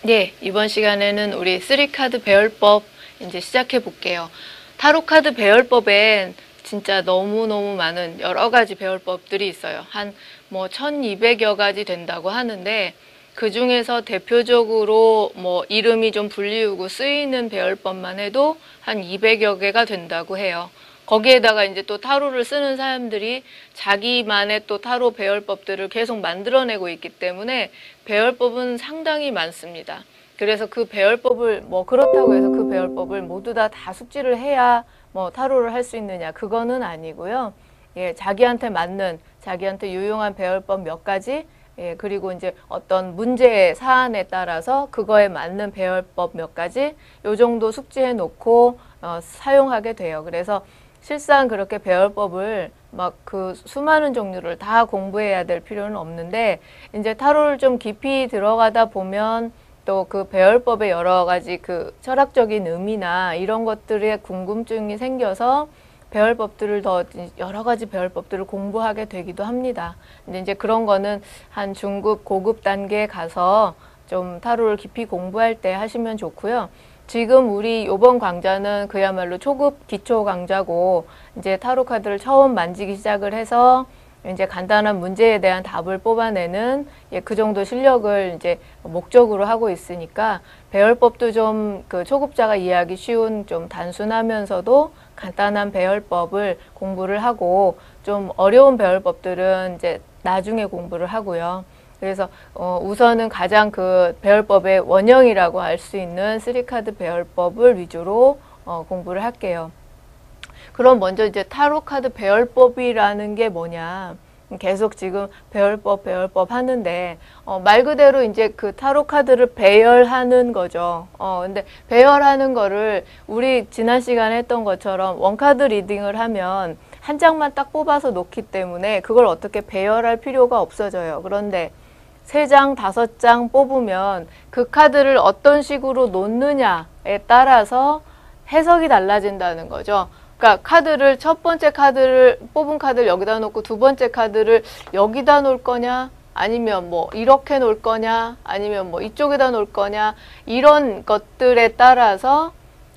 네, 이번 시간에는 우리 3카드 배열법 이제 시작해 볼게요. 타로 카드 배열법엔 진짜 너무너무 많은 여러 가지 배열법들이 있어요. 한 뭐 1200여 가지 된다고 하는데 그 중에서 대표적으로 뭐 이름이 좀 불리우고 쓰이는 배열법만 해도 한 200여 개가 된다고 해요. 거기에다가 이제 또 타로를 쓰는 사람들이 자기만의 또 타로 배열법들을 계속 만들어내고 있기 때문에 배열법은 상당히 많습니다. 그래서 그 배열법을 뭐 그렇다고 해서 그 배열법을 모두 다 숙지를 해야 뭐 타로를 할 수 있느냐, 그거는 아니고요. 예, 자기한테 맞는, 자기한테 유용한 배열법 몇 가지, 예, 그리고 이제 어떤 문제의 사안에 따라서 그거에 맞는 배열법 몇 가지 요 정도 숙지해 놓고 사용하게 돼요. 그래서 실상 그렇게 배열법을 막 그 수많은 종류를 다 공부해야 될 필요는 없는데, 이제 타로를 좀 깊이 들어가다 보면 또 그 배열법의 여러 가지 그 철학적인 의미나 이런 것들에 궁금증이 생겨서 배열법들을 더 여러 가지 배열법들을 공부하게 되기도 합니다. 근데 이제 그런 거는 한 중급, 고급 단계에 가서 좀 타로를 깊이 공부할 때 하시면 좋고요. 지금 우리 이번 강좌는 그야말로 초급 기초 강좌고, 이제 타로 카드를 처음 만지기 시작을 해서 이제 간단한 문제에 대한 답을 뽑아내는, 예, 그 정도 실력을 이제 목적으로 하고 있으니까 배열법도 좀 그 초급자가 이해하기 쉬운 좀 단순하면서도 간단한 배열법을 공부를 하고, 좀 어려운 배열법들은 이제 나중에 공부를 하고요. 그래서 우선은 가장 그 배열법의 원형이라고 할 수 있는 3카드 배열법을 위주로 공부를 할게요. 그럼 먼저 이제 타로 카드 배열법이라는 게 뭐냐? 계속 지금 배열법 하는데, 말 그대로 이제 그 타로 카드를 배열하는 거죠. 근데 배열하는 거를 우리 지난 시간에 했던 것처럼 원카드 리딩을 하면 한 장만 딱 뽑아서 놓기 때문에 그걸 어떻게 배열할 필요가 없어져요. 그런데 3장, 5장 뽑으면 그 카드를 어떤 식으로 놓느냐에 따라서 해석이 달라진다는 거죠. 그러니까 카드를, 첫 번째 카드를 뽑은 카드를 여기다 놓고 두 번째 카드를 여기다 놓을 거냐, 아니면 뭐 이렇게 놓을 거냐, 아니면 뭐 이쪽에다 놓을 거냐, 이런 것들에 따라서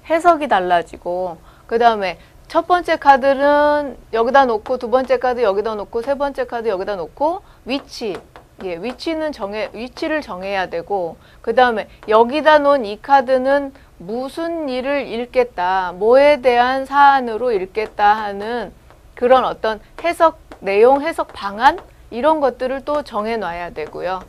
해석이 달라지고, 그 다음에 첫 번째 카드는 여기다 놓고 두 번째 카드 여기다 놓고 세 번째 카드 여기다 놓고 위치, 예, 위치를 정해야 되고, 그 다음에 여기다 놓은 이 카드는 무슨 일을 읽겠다, 뭐에 대한 사안으로 읽겠다 하는 그런 어떤 해석 내용, 해석 방안, 이런 것들을 또 정해 놔야 되고요.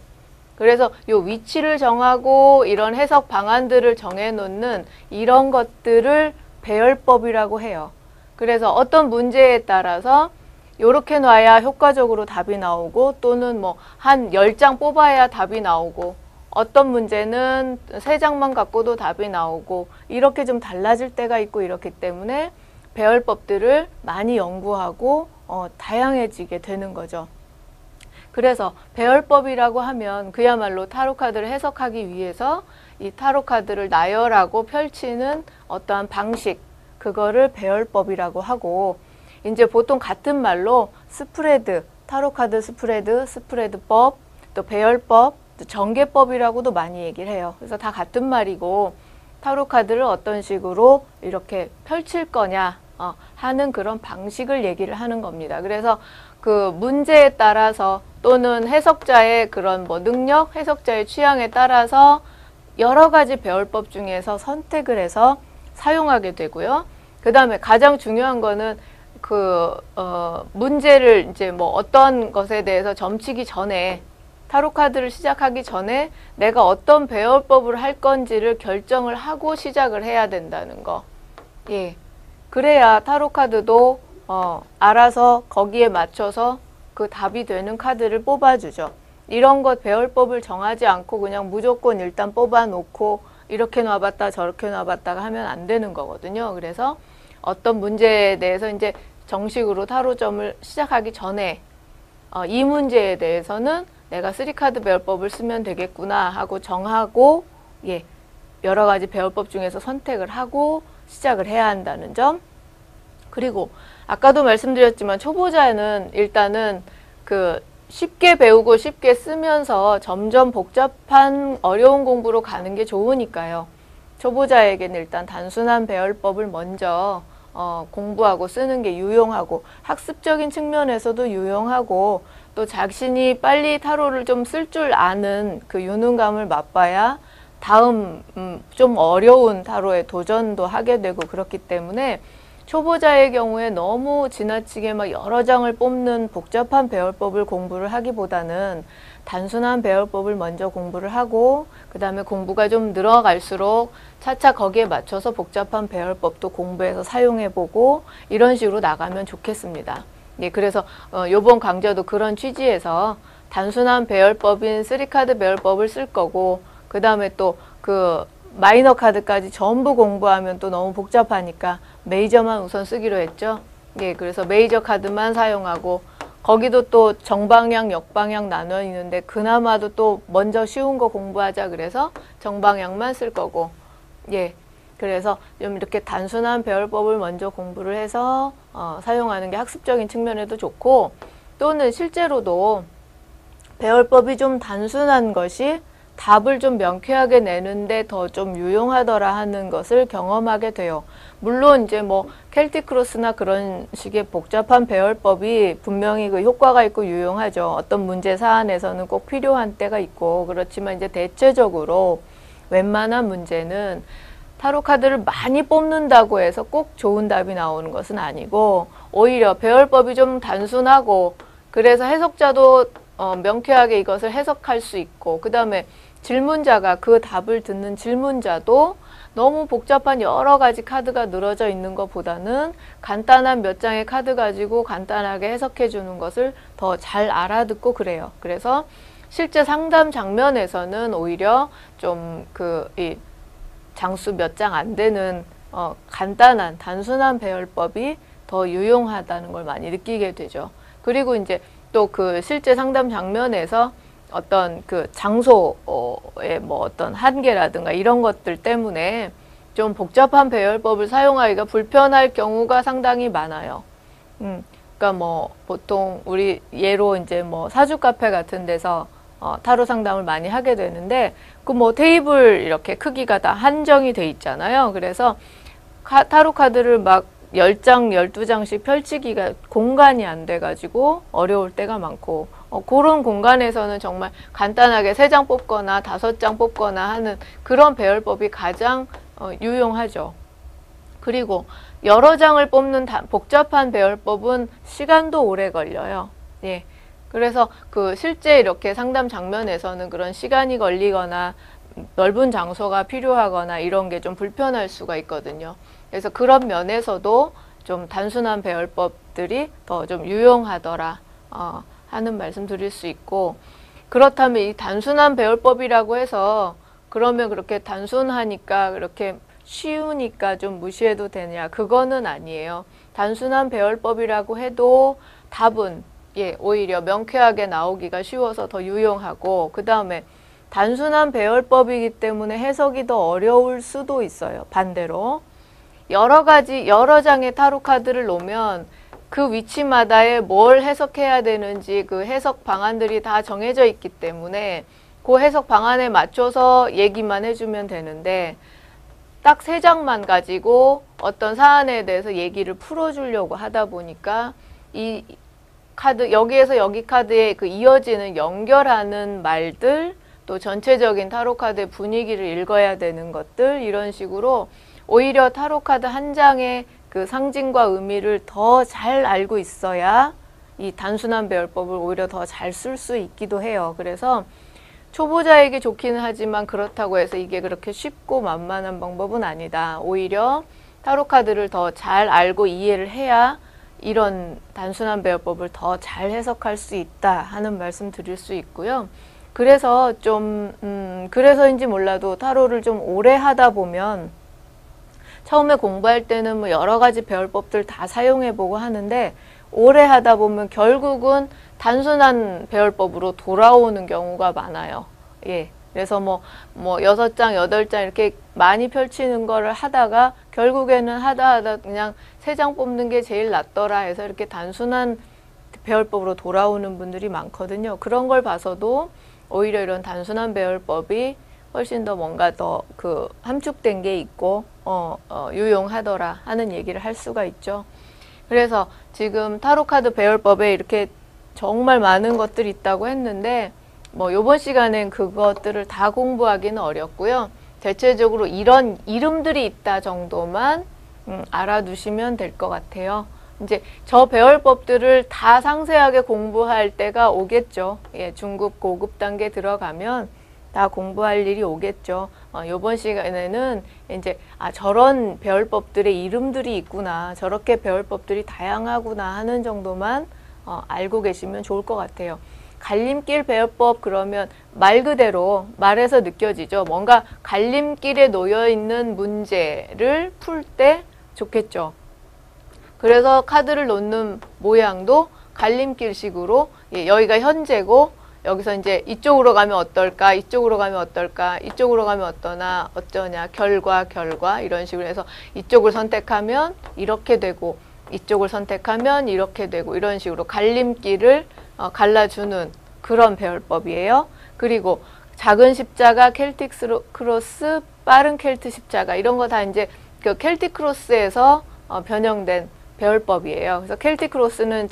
그래서 요 위치를 정하고 이런 해석 방안들을 정해 놓는 이런 것들을 배열법이라고 해요. 그래서 어떤 문제에 따라서 요렇게 놔야 효과적으로 답이 나오고, 또는 뭐 한 10장 뽑아야 답이 나오고, 어떤 문제는 3장만 갖고도 답이 나오고, 이렇게 좀 달라질 때가 있고, 이렇기 때문에 배열법들을 많이 연구하고 다양해지게 되는 거죠. 그래서 배열법이라고 하면 그야말로 타로 카드를 해석하기 위해서 이 타로 카드를 나열하고 펼치는 어떠한 방식, 그거를 배열법이라고 하고, 이제 보통 같은 말로 스프레드, 타로 카드 스프레드, 스프레드법, 또 배열법, 또 전개법이라고도 많이 얘기를 해요. 그래서 다 같은 말이고, 타로 카드를 어떤 식으로 이렇게 펼칠 거냐 하는 그런 방식을 얘기를 하는 겁니다. 그래서 그 문제에 따라서, 또는 해석자의 그런 뭐 능력, 해석자의 취향에 따라서 여러 가지 배열법 중에서 선택을 해서 사용하게 되고요. 그 다음에 가장 중요한 거는 문제를 이제 뭐 어떤 것에 대해서 점치기 전에, 타로 카드를 시작하기 전에 내가 어떤 배열법을 할 건지를 결정을 하고 시작을 해야 된다는 거. 예. 그래야 타로 카드도 알아서 거기에 맞춰서 그 답이 되는 카드를 뽑아주죠. 이런 것 배열법을 정하지 않고 그냥 무조건 일단 뽑아놓고 이렇게 놔봤다 저렇게 놔봤다가 하면 안 되는 거거든요. 그래서 어떤 문제에 대해서 이제 정식으로 타로점을 시작하기 전에 이 문제에 대해서는 내가 3카드 배열법을 쓰면 되겠구나 하고 정하고, 예, 여러 가지 배열법 중에서 선택을 하고 시작을 해야 한다는 점. 그리고 아까도 말씀드렸지만 초보자는 일단은 그 쉽게 배우고 쉽게 쓰면서 점점 복잡한 어려운 공부로 가는 게 좋으니까요. 초보자에게는 일단 단순한 배열법을 먼저 공부하고 쓰는 게 유용하고 학습적인 측면에서도 유용하고 또 자신이 빨리 타로를 좀 쓸 줄 아는 그 유능감을 맛봐야 다음 좀 어려운 타로에 도전도 하게 되고 그렇기 때문에 초보자의 경우에 너무 지나치게 막 여러 장을 뽑는 복잡한 배열법을 공부를 하기보다는 단순한 배열법을 먼저 공부를 하고 그 다음에 공부가 좀 늘어갈수록 차차 거기에 맞춰서 복잡한 배열법도 공부해서 사용해보고 이런 식으로 나가면 좋겠습니다. 예, 그래서 요번 강좌도 그런 취지에서 단순한 배열법인 3카드 배열법을 쓸 거고 그 다음에 또 그 마이너 카드까지 전부 공부하면 또 너무 복잡하니까 메이저만 우선 쓰기로 했죠. 예, 그래서 메이저 카드만 사용하고 거기도 또 정방향, 역방향 나눠 있는데 그나마도 또 먼저 쉬운 거 공부하자 그래서 정방향만 쓸 거고 예, 그래서 좀 이렇게 단순한 배열법을 먼저 공부를 해서 사용하는 게 학습적인 측면에도 좋고 또는 실제로도 배열법이 좀 단순한 것이 답을 좀 명쾌하게 내는데 더 좀 유용하더라 하는 것을 경험하게 돼요. 물론 이제 뭐 켈틱 크로스나 그런 식의 복잡한 배열법이 분명히 그 효과가 있고 유용하죠. 어떤 문제 사안에서는 꼭 필요한 때가 있고 그렇지만 이제 대체적으로 웬만한 문제는 타로 카드를 많이 뽑는다고 해서 꼭 좋은 답이 나오는 것은 아니고 오히려 배열법이 좀 단순하고 그래서 해석자도 명쾌하게 이것을 해석할 수 있고 그 다음에 질문자가 그 답을 듣는 질문자도 너무 복잡한 여러 가지 카드가 늘어져 있는 것보다는 간단한 몇 장의 카드 가지고 간단하게 해석해 주는 것을 더 잘 알아듣고 그래요. 그래서 실제 상담 장면에서는 오히려 좀 이 장수 몇 장 안 되는 간단한 단순한 배열법이 더 유용하다는 걸 많이 느끼게 되죠. 그리고 이제 또 그 실제 상담 장면에서 어떤 그 장소의 뭐 어떤 한계라든가 이런 것들 때문에 좀 복잡한 배열법을 사용하기가 불편할 경우가 상당히 많아요. 그러니까 뭐 보통 우리 예로 이제 뭐 사주 카페 같은 데서 타로 상담을 많이 하게 되는데 그 뭐 테이블 이렇게 크기가 다 한정이 돼 있잖아요. 그래서 타로 카드를 막 10장, 12장씩 펼치기가 공간이 안 돼가지고 어려울 때가 많고 그런 공간에서는 정말 간단하게 3장 뽑거나 5장 뽑거나 하는 그런 배열법이 가장 유용하죠. 그리고 여러 장을 뽑는 복잡한 배열법은 시간도 오래 걸려요. 예. 그래서 그 실제 이렇게 상담 장면에서는 그런 시간이 걸리거나 넓은 장소가 필요하거나 이런 게 좀 불편할 수가 있거든요. 그래서 그런 면에서도 좀 단순한 배열법들이 더 좀 유용하더라 하는 말씀 드릴 수 있고 그렇다면 이 단순한 배열법이라고 해서 그러면 그렇게 단순하니까 그렇게 쉬우니까 좀 무시해도 되냐 그거는 아니에요. 단순한 배열법이라고 해도 답은 오히려 명쾌하게 나오기가 쉬워서 더 유용하고 그 다음에 단순한 배열법이기 때문에 해석이 더 어려울 수도 있어요. 반대로 여러 장의 타로 카드를 놓으면 그 위치마다에 뭘 해석해야 되는지 그 해석 방안들이 다 정해져 있기 때문에 그 해석 방안에 맞춰서 얘기만 해주면 되는데 딱 3장만 가지고 어떤 사안에 대해서 얘기를 풀어주려고 하다 보니까 이 카드 여기에서 여기 카드에 그 이어지는 연결하는 말들 또 전체적인 타로 카드의 분위기를 읽어야 되는 것들 이런 식으로 오히려 타로 카드 한 장의 그 상징과 의미를 더 잘 알고 있어야 이 단순한 배열법을 오히려 더 잘 쓸 수 있기도 해요. 그래서 초보자에게 좋기는 하지만 그렇다고 해서 이게 그렇게 쉽고 만만한 방법은 아니다. 오히려 타로 카드를 더 잘 알고 이해를 해야 이런 단순한 배열법을 더 잘 해석할 수 있다 하는 말씀 드릴 수 있고요. 그래서 그래서인지 몰라도 타로를 좀 오래 하다 보면 처음에 공부할 때는 뭐 여러 가지 배열법들 다 사용해보고 하는데 오래 하다 보면 결국은 단순한 배열법으로 돌아오는 경우가 많아요. 예. 그래서 뭐 6장, 8장 이렇게 많이 펼치는 거를 하다가 결국에는 하다 그냥 3장 뽑는 게 제일 낫더라 해서 이렇게 단순한 배열법으로 돌아오는 분들이 많거든요. 그런 걸 봐서도 오히려 이런 단순한 배열법이 훨씬 더 뭔가 더 그 함축된 게 있고 유용하더라 하는 얘기를 할 수가 있죠. 그래서 지금 타로 카드 배열법에 이렇게 정말 많은 것들이 있다고 했는데 뭐 요번 시간엔 그것들을 다 공부하기는 어렵고요. 대체적으로 이런 이름들이 있다 정도만 알아두시면 될 것 같아요. 이제 저 배열법들을 다 상세하게 공부할 때가 오겠죠. 예, 중급 고급 단계 들어가면 다 공부할 일이 오겠죠. 요번 시간에는 이제 저런 배열법들의 이름들이 있구나, 저렇게 배열법들이 다양하구나 하는 정도만 알고 계시면 좋을 것 같아요. 갈림길 배열법 그러면 말 그대로 말에서 느껴지죠. 뭔가 갈림길에 놓여 있는 문제를 풀 때 좋겠죠. 그래서 카드를 놓는 모양도 갈림길식으로, 예, 여기가 현재고 여기서 이제 이쪽으로 가면 어떨까, 이쪽으로 가면 어떨까, 이쪽으로 가면 어떠나 어쩌냐, 결과 이런 식으로 해서 이쪽을 선택하면 이렇게 되고 이쪽을 선택하면 이렇게 되고 이런 식으로 갈림길을 갈라주는 그런 배열법이에요. 그리고 작은 십자가, 켈틱 크로스, 빠른 켈트 십자가 이런 거 다 이제 그 켈틱 크로스에서 변형된 배열법이에요. 그래서 켈틱 크로스는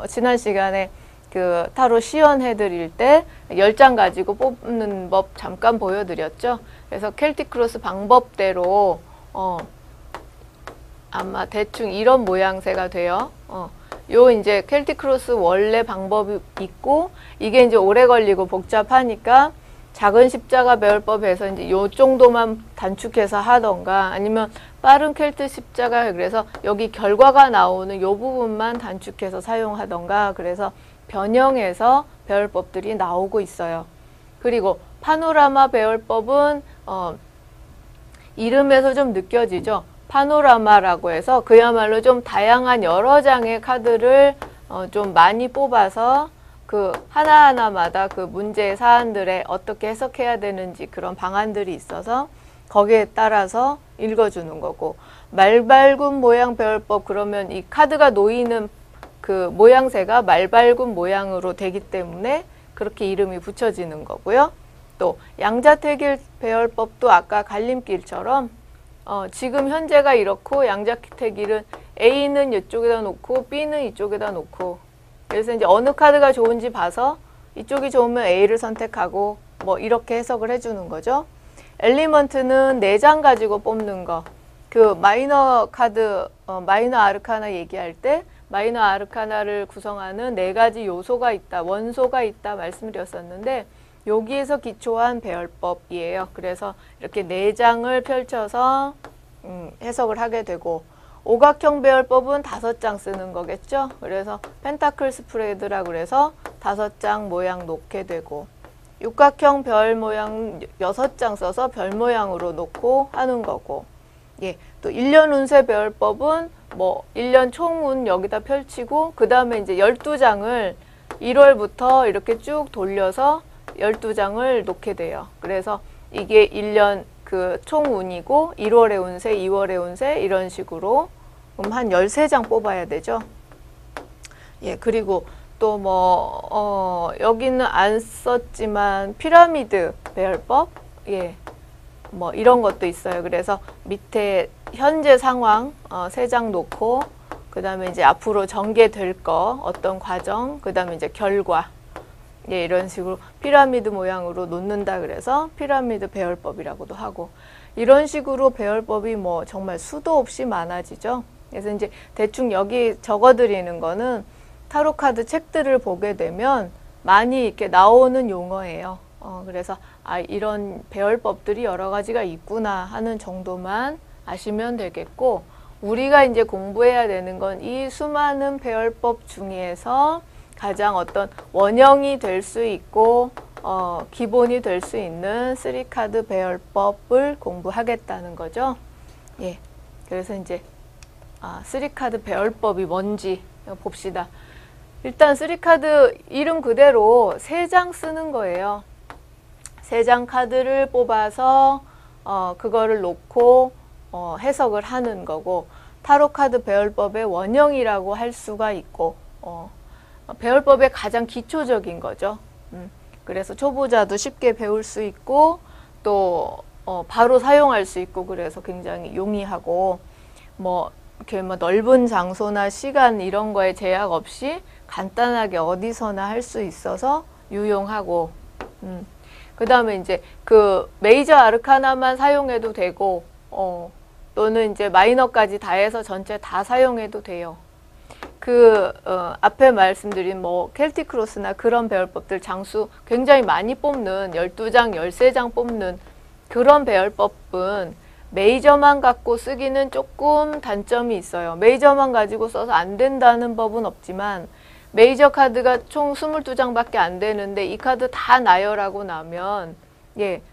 지난 시간에 그 타로 시연해 드릴 때 10장 가지고 뽑는 법 잠깐 보여드렸죠. 그래서 켈틱 크로스 방법대로 아마 대충 이런 모양새가 돼요. 요 이제 켈틱 크로스 원래 방법이 있고 이게 이제 오래 걸리고 복잡하니까 작은 십자가 배열법에서 이제 요 정도만 단축해서 하던가 아니면 빠른 켈트 십자가 그래서 여기 결과가 나오는 요 부분만 단축해서 사용하던가 그래서 변형해서 배열법들이 나오고 있어요. 그리고 파노라마 배열법은 이름에서 좀 느껴지죠. 파노라마라고 해서 그야말로 좀 다양한 여러 장의 카드를 좀 많이 뽑아서 그 하나하나마다 그 문제의 사안들에 어떻게 해석해야 되는지 그런 방안들이 있어서 거기에 따라서 읽어주는 거고, 말발굽 모양 배열법 그러면 이 카드가 놓이는 그 모양새가 말발굽 모양으로 되기 때문에 그렇게 이름이 붙여지는 거고요. 또 양자택일 배열법도 아까 갈림길처럼 지금 현재가 이렇고 양자택일은 A는 이쪽에다 놓고 B는 이쪽에다 놓고 그래서 이제 어느 카드가 좋은지 봐서 이쪽이 좋으면 A를 선택하고 뭐 이렇게 해석을 해주는 거죠. 엘리먼트는 4장 가지고 뽑는 거. 그 마이너 카드, 마이너 아르카나 얘기할 때 마이너 아르카나를 구성하는 4가지 요소가 있다, 원소가 있다 말씀드렸었는데 여기에서 기초한 배열법이에요. 그래서 이렇게 4장을 펼쳐서 해석을 하게 되고, 오각형 배열법은 5장 쓰는 거겠죠. 그래서 펜타클 스프레드라고 그래서 5장 모양 놓게 되고, 육각형 별 모양 6장 써서 별 모양으로 놓고 하는 거고, 예, 또 1년 운세 배열법은 뭐 1년 총운 여기다 펼치고 그 다음에 이제 12장을 1월부터 이렇게 쭉 돌려서 12장을 놓게 돼요. 그래서 이게 1년 그 총운이고 1월의 운세, 2월의 운세 이런 식으로 한 13장 뽑아야 되죠. 예, 그리고 또 뭐 여기는 안 썼지만 피라미드 배열법, 예, 뭐 이런 것도 있어요. 그래서 밑에 현재 상황 3장 놓고 그 다음에 이제 앞으로 전개될 거 어떤 과정, 그 다음에 이제 결과, 예, 이런 식으로 피라미드 모양으로 놓는다 그래서 피라미드 배열법이라고도 하고, 이런 식으로 배열법이 뭐 정말 수도 없이 많아지죠. 그래서 이제 대충 여기 적어드리는 거는 타로 카드 책들을 보게 되면 많이 이렇게 나오는 용어예요. 그래서 이런 배열법들이 여러 가지가 있구나 하는 정도만 아시면 되겠고, 우리가 이제 공부해야 되는 건 이 수많은 배열법 중에서 가장 어떤 원형이 될 수 있고 기본이 될 수 있는 3카드 배열법을 공부하겠다는 거죠. 예, 그래서 이제 3카드 배열법이 뭔지 봅시다. 일단 3카드 이름 그대로 3장 쓰는 거예요. 3장 카드를 뽑아서 그거를 놓고 해석을 하는 거고, 타로 카드 배열법의 원형이라고 할 수가 있고, 배열법의 가장 기초적인 거죠. 그래서 초보자도 쉽게 배울 수 있고 또 바로 사용할 수 있고 그래서 굉장히 용이하고 뭐 이렇게 뭐 넓은 장소나 시간 이런 거에 제약 없이 간단하게 어디서나 할 수 있어서 유용하고 그 다음에 이제 그 메이저 아르카나만 사용해도 되고 또는 이제 마이너까지 다 해서 전체 다 사용해도 돼요. 앞에 말씀드린 뭐 켈틱 크로스나 그런 배열법들 장수 굉장히 많이 뽑는 12장, 13장 뽑는 그런 배열법은 메이저만 갖고 쓰기는 조금 단점이 있어요. 메이저만 가지고 써서 안 된다는 법은 없지만 메이저 카드가 총 22장밖에 안 되는데 이 카드 다 나열하고 나면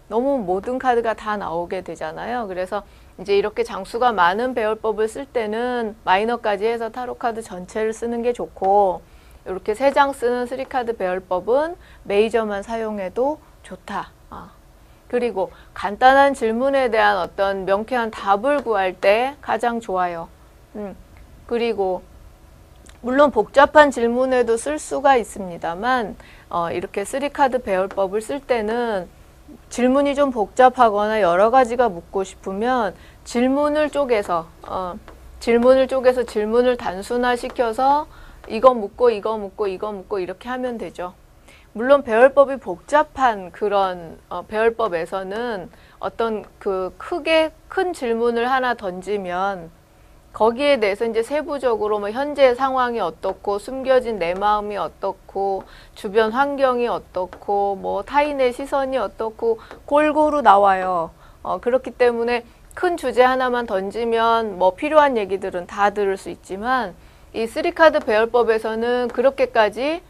너무 모든 카드가 다 나오게 되잖아요. 그래서 이제 이렇게 장수가 많은 배열법을 쓸 때는 마이너까지 해서 타로 카드 전체를 쓰는 게 좋고 이렇게 3장 쓰는 3카드 배열법은 메이저만 사용해도 좋다. 그리고 간단한 질문에 대한 어떤 명쾌한 답을 구할 때 가장 좋아요. 그리고 물론 복잡한 질문에도 쓸 수가 있습니다만 이렇게 3카드 배열법을 쓸 때는 질문이 좀 복잡하거나 여러 가지가 묻고 싶으면 질문을 쪼개서 질문을 단순화시켜서 이거 묻고 이거 묻고 이거 묻고 이렇게 하면 되죠. 물론 배열법이 복잡한 그런 배열법에서는 어떤 크게 큰 질문을 하나 던지면 거기에 대해서 이제 세부적으로 뭐 현재 상황이 어떻고 숨겨진 내 마음이 어떻고 주변 환경이 어떻고 뭐 타인의 시선이 어떻고 골고루 나와요. 그렇기 때문에 큰 주제 하나만 던지면 뭐 필요한 얘기들은 다 들을 수 있지만 이 3카드 배열법에서는 그렇게까지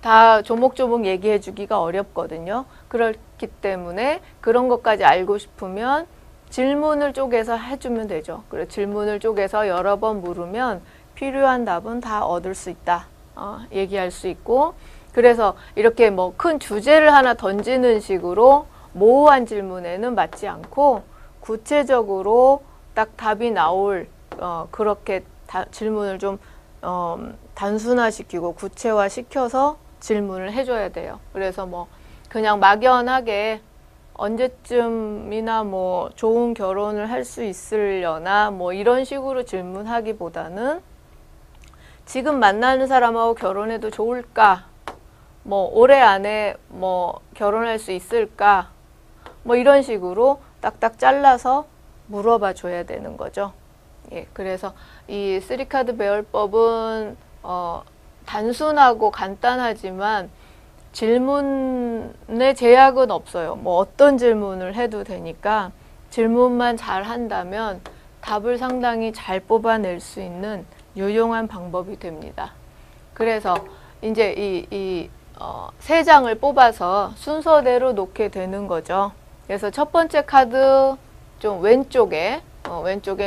다 조목조목 얘기해 주기가 어렵거든요. 그렇기 때문에 그런 것까지 알고 싶으면 질문을 쪼개서 해주면 되죠. 그래서 질문을 쪼개서 여러 번 물으면 필요한 답은 다 얻을 수 있다. 얘기할 수 있고 그래서 이렇게 뭐 큰 주제를 하나 던지는 식으로 모호한 질문에는 맞지 않고 구체적으로 딱 답이 나올 그렇게 질문을 좀 단순화시키고 구체화시켜서 질문을 해줘야 돼요. 그래서 뭐 그냥 막연하게 언제쯤이나 뭐 좋은 결혼을 할 수 있으려나 뭐 이런 식으로 질문하기보다는 지금 만나는 사람하고 결혼해도 좋을까? 뭐 올해 안에 뭐 결혼할 수 있을까? 뭐 이런 식으로 딱딱 잘라서 물어봐 줘야 되는 거죠. 그래서 이 3카드 배열법은 단순하고 간단하지만 질문의 제약은 없어요. 뭐 어떤 질문을 해도 되니까 질문만 잘 한다면 답을 상당히 잘 뽑아낼 수 있는 유용한 방법이 됩니다. 그래서 이제 이 3장을 뽑아서 순서대로 놓게 되는 거죠. 그래서 첫 번째 카드 좀 왼쪽에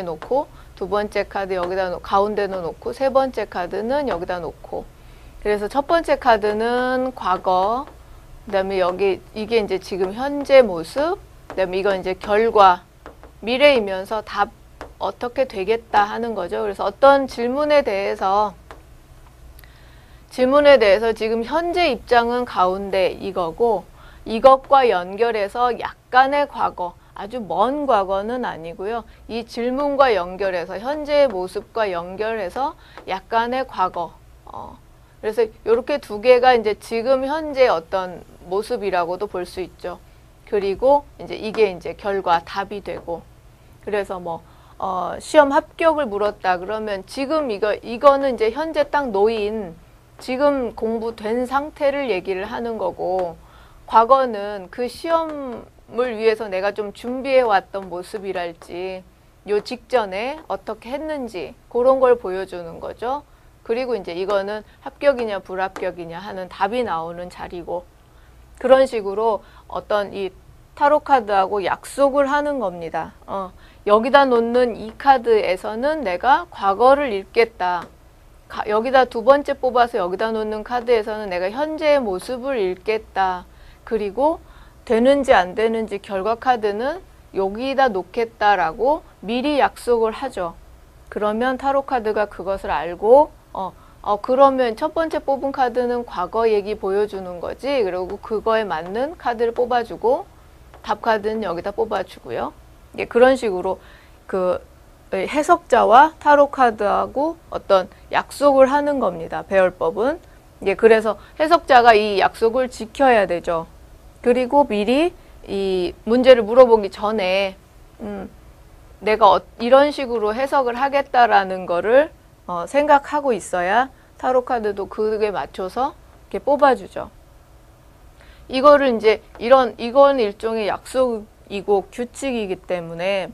놓고 두 번째 카드 여기다 가운데 놓고 세 번째 카드는 여기다 놓고 그래서 첫 번째 카드는 과거 그다음에 이게 이제 지금 현재 모습 그다음에 이건 이제 결과 미래이면서 답 어떻게 되겠다 하는 거죠. 그래서 어떤 질문에 대해서 지금 현재 입장은 가운데 이거고 이것과 연결해서 약간의 과거 아주 먼 과거는 아니고요. 이 질문과 연결해서 현재의 모습과 연결해서 약간의 과거 그래서 이렇게 두 개가 이제 지금 현재 어떤 모습이라고도 볼 수 있죠. 그리고 이제 이게 이제 결과 답이 되고 그래서 뭐 시험 합격을 물었다 그러면 지금 이거는 이제 현재 딱 놓인 지금 공부된 상태를 얘기를 하는 거고 과거는 그 시험을 위해서 내가 좀 준비해 왔던 모습이랄지 요 직전에 어떻게 했는지 그런 걸 보여주는 거죠. 그리고 이제 이거는 합격이냐 불합격이냐 하는 답이 나오는 자리고 그런 식으로 어떤 이 타로 카드하고 약속을 하는 겁니다. 여기다 놓는 이 카드에서는 내가 과거를 읽겠다. 여기다 두 번째 뽑아서 여기다 놓는 카드에서는 내가 현재의 모습을 읽겠다. 그리고 되는지 안 되는지 결과 카드는 여기다 놓겠다라고 미리 약속을 하죠. 그러면 타로 카드가 그것을 알고 그러면 첫 번째 뽑은 카드는 과거 얘기 보여주는 거지. 그리고 그거에 맞는 카드를 뽑아주고 답 카드는 여기다 뽑아주고요. 예, 그런 식으로 그 해석자와 타로 카드하고 어떤 약속을 하는 겁니다. 배열법은. 예, 그래서 해석자가 이 약속을 지켜야 되죠. 그리고 미리 이 문제를 물어보기 전에 내가 이런 식으로 해석을 하겠다라는 거를 생각하고 있어야 타로 카드도 그게 맞춰서 이렇게 뽑아주죠. 이거를 이제 이건 일종의 약속이고 규칙이기 때문에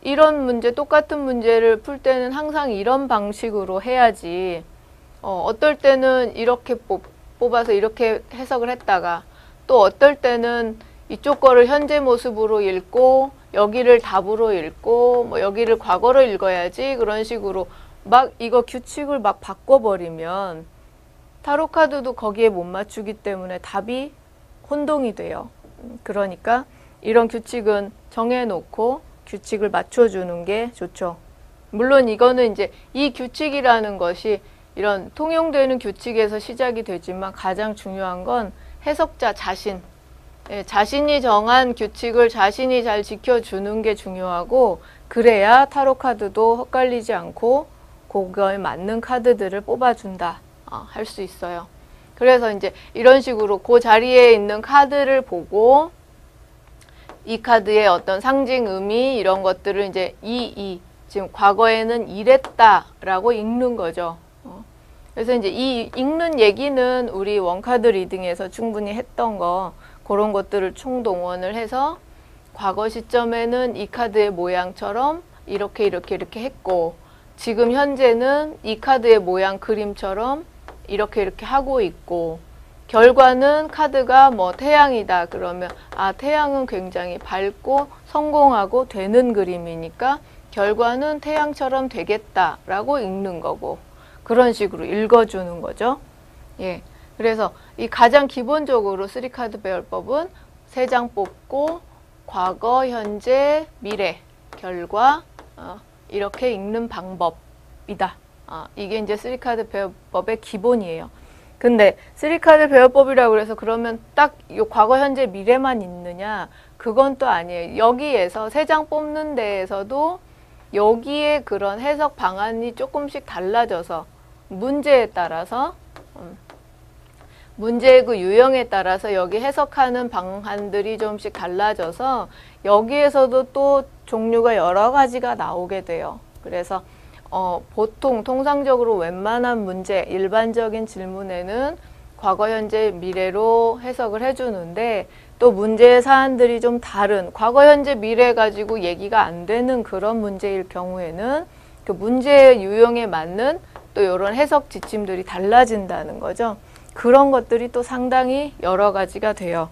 이런 문제, 똑같은 문제를 풀 때는 항상 이런 방식으로 해야지, 어떨 때는 이렇게 뽑아서 이렇게 해석을 했다가 또 어떨 때는 이쪽 거를 현재 모습으로 읽고 여기를 답으로 읽고 뭐 여기를 과거로 읽어야지, 그런 식으로 막 이거 규칙을 막 바꿔버리면 타로 카드도 거기에 못 맞추기 때문에 답이 혼동이 돼요. 그러니까 이런 규칙은 정해놓고 규칙을 맞춰주는 게 좋죠. 물론 이거는 이제 이 규칙이라는 것이 이런 통용되는 규칙에서 시작이 되지만 가장 중요한 건 해석자 자신, 자신이 정한 규칙을 자신이 잘 지켜주는 게 중요하고, 그래야 타로 카드도 헛갈리지 않고 그거에 맞는 카드들을 뽑아준다 할 수 있어요. 그래서 이제 이런 식으로 그 자리에 있는 카드를 보고 이 카드의 어떤 상징 의미 이런 것들을 이제 지금 과거에는 이랬다라고 읽는 거죠. 그래서 이제 이 읽는 얘기는 우리 원카드 리딩에서 충분히 했던 거, 그런 것들을 총동원을 해서 과거 시점에는 이 카드의 모양처럼 이렇게 했고, 지금 현재는 이 카드의 모양 그림처럼 이렇게 하고 있고, 결과는 카드가 뭐 태양이다 그러면 태양은 굉장히 밝고 성공하고 되는 그림이니까 결과는 태양처럼 되겠다라고 읽는 거고, 그런 식으로 읽어주는 거죠. 예. 그래서 이 가장 기본적으로 3카드 배열법은 3장 뽑고 과거, 현재, 미래, 결과 이렇게 읽는 방법이다. 이게 이제 3카드 배열법의 기본이에요. 근데 3카드 배열법이라고 해서 그러면 딱 이 과거, 현재, 미래만 있느냐? 그건 또 아니에요. 여기에서 3장 뽑는 데에서도 여기에 그런 해석 방안이 조금씩 달라져서 문제에 따라서 문제의 그 유형에 따라서 여기 해석하는 방안들이 좀씩 달라져서 여기에서도 또 종류가 여러 가지가 나오게 돼요. 그래서 통상적으로 웬만한 문제, 일반적인 질문에는 과거, 현재, 미래로 해석을 해주는데, 또 문제의 사안들이 좀 다른, 과거, 현재, 미래 가지고 얘기가 안 되는 그런 문제일 경우에는 그 문제의 유형에 맞는 또 이런 해석 지침들이 달라진다는 거죠. 그런 것들이 또 상당히 여러 가지가 돼요.